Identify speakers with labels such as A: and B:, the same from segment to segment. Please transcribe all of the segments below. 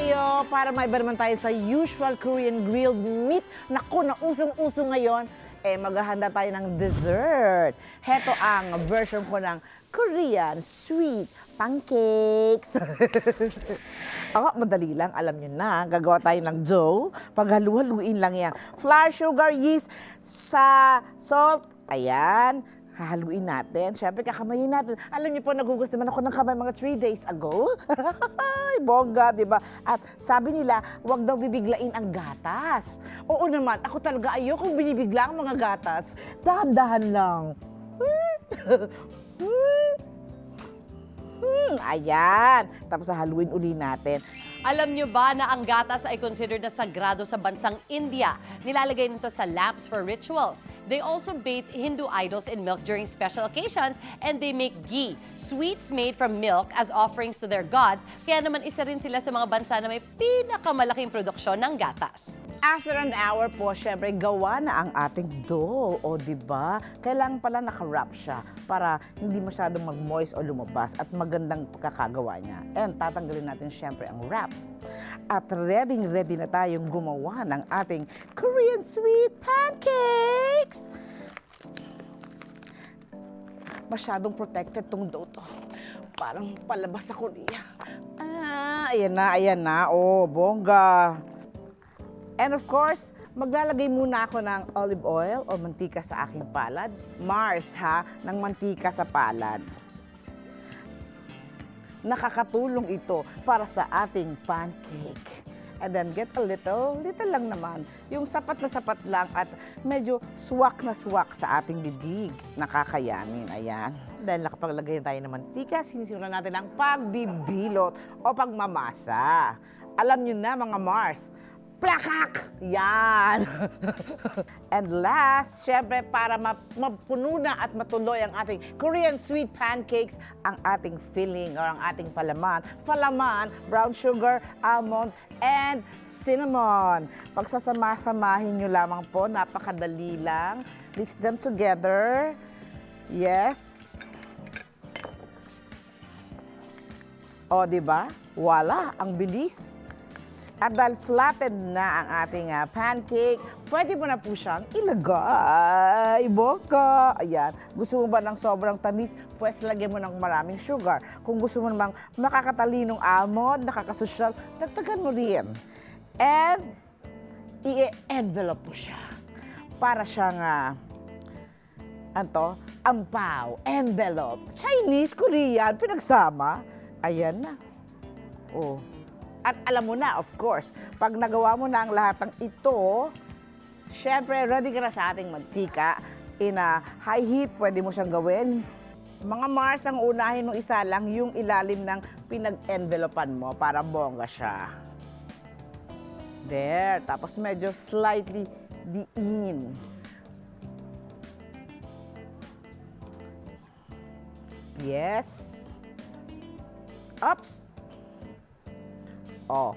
A: tayo para maiba naman tayo sa usual Korean grilled meat. Naku, na usong-uso ngayon. Maghahanda tayo ng dessert. Heto ang version ko ng Korean sweet pancakes. Madali lang, alam nyo na. Gagawa tayo ng dough. Paghalu-haluin lang yan. Flour, sugar, yeast, sa salt. Ayan. Hahaluin natin. Siyempre, kakamayin natin. Alam niyo po, nagugas naman ako ng kamay mga 3 days ago. Bongga, di ba? At sabi nila, huwag daw bibiglain ang gatas. Oo naman, ako talaga ayokong binibigla ang mga gatas. Dahan-dahan lang. Ayan. Tapos haluin uli natin.
B: Alam nyo ba na ang gatas ay considered na sagrado sa bansang India? Nilalagay nito sa lamps for rituals. They also bathe Hindu idols in milk during special occasions, and they make ghee, sweets made from milk, as offerings to their gods. Kaya naman isa rin sila sa mga bansa na may pinakamalaking produksyon ng gatas.
A: After an hour po, syempre, gawa na ang ating dough. O, diba? Kailangan pala naka-wrap siya para hindi masyadong mag-moist o lumabas at magandang pagkakagawa niya. And tatanggalin natin syempre ang wrap. At ready na tayong gumawa ng ating Korean sweet pancakes. Masyadong protected tong dough to. Parang palabas sa Korea. Ayan na. Oh, bongga. And of course, maglalagay muna ako ng olive oil o mantika sa aking palad. Mars, ha, ng mantika sa palad. Nakakatulong ito para sa ating pancake. And then get a little lang naman. Yung sapat na sapat lang at medyo swak na swak sa ating bibig. Nakakayanin, ayan. Dahil nakapaglagay tayo ng mantika, sinisimulan natin ang pagbibilot o pagmamasa. Alam nyo na mga Mars, plakak! Yan! And last, syempre, para mapuno na at matuloy ang ating Korean sweet pancakes, ang ating filling or ang ating falaman, brown sugar, almond, and cinnamon. Pagsasama-samahin nyo lamang po, napakadali lang. Mix them together. Yes. O, diba? Wala, ang bilis. At dahil flattened na ang ating pancake, pwede mo na po siyang ilagay. Bongga! Ayan. Gusto mo ba ng sobrang tamis? Pwes lagyan mo ng maraming sugar. Kung gusto mo namang makakatalinong almond, nakakasosyal, dagdagan mo rin. And i-envelope mo siya. Para siyang, ampaw, envelope. Chinese, Korean, pinagsama. Ayan na. Oh. At alam mo na, of course, pag nagawa mo na ang lahat ng ito, syempre, ready ka na sa ating mantika. In a high heat, pwede mo siyang gawin. Mga Mars, ang unahin ng isa lang, yung ilalim ng pinag-envelopan mo para bongga siya. There. Tapos medyo slightly diin. Yes. Oops. Oh.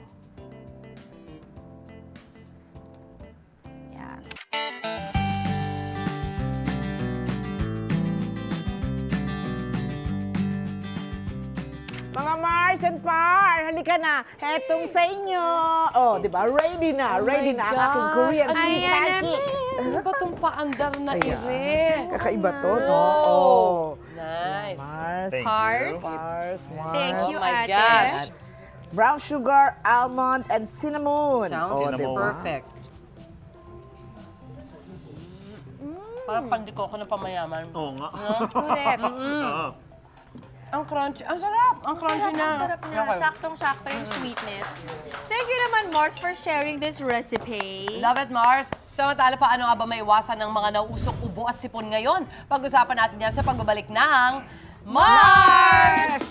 A: Yan. Mga Mars and Par, halika na. Hetong sa inyo. Oh, di ba? Ready na ang aking Korean sweet pancake.
B: Ano ba itong paandar na ire?
A: Kakaiba to, no? Oh.
B: Nice.
A: Mars.
C: Thank
A: Mars.
C: you.
A: Mars.
D: Thank you,
B: Oh my
D: ate.
B: gosh.
A: Brown sugar, almond, and cinnamon.
B: Sounds
A: Oh, diba?
B: perfect. Parang pandiko ko ng pamayaman.
C: Oo nga.
D: Correct.
C: Oo.
B: Ang crunchy. Ang sarap. Ang crunchy na.
D: Ang sarap na.
B: Okay.
D: Saktong-sakto yung sweetness. Thank you naman, Mars, for sharing this recipe.
B: Love it, Mars. Samantala, paano nga ba maiwasan ng mga nauusok ubo at sipon ngayon? Pag-usapan natin yan sa pagbabalik ng Mars!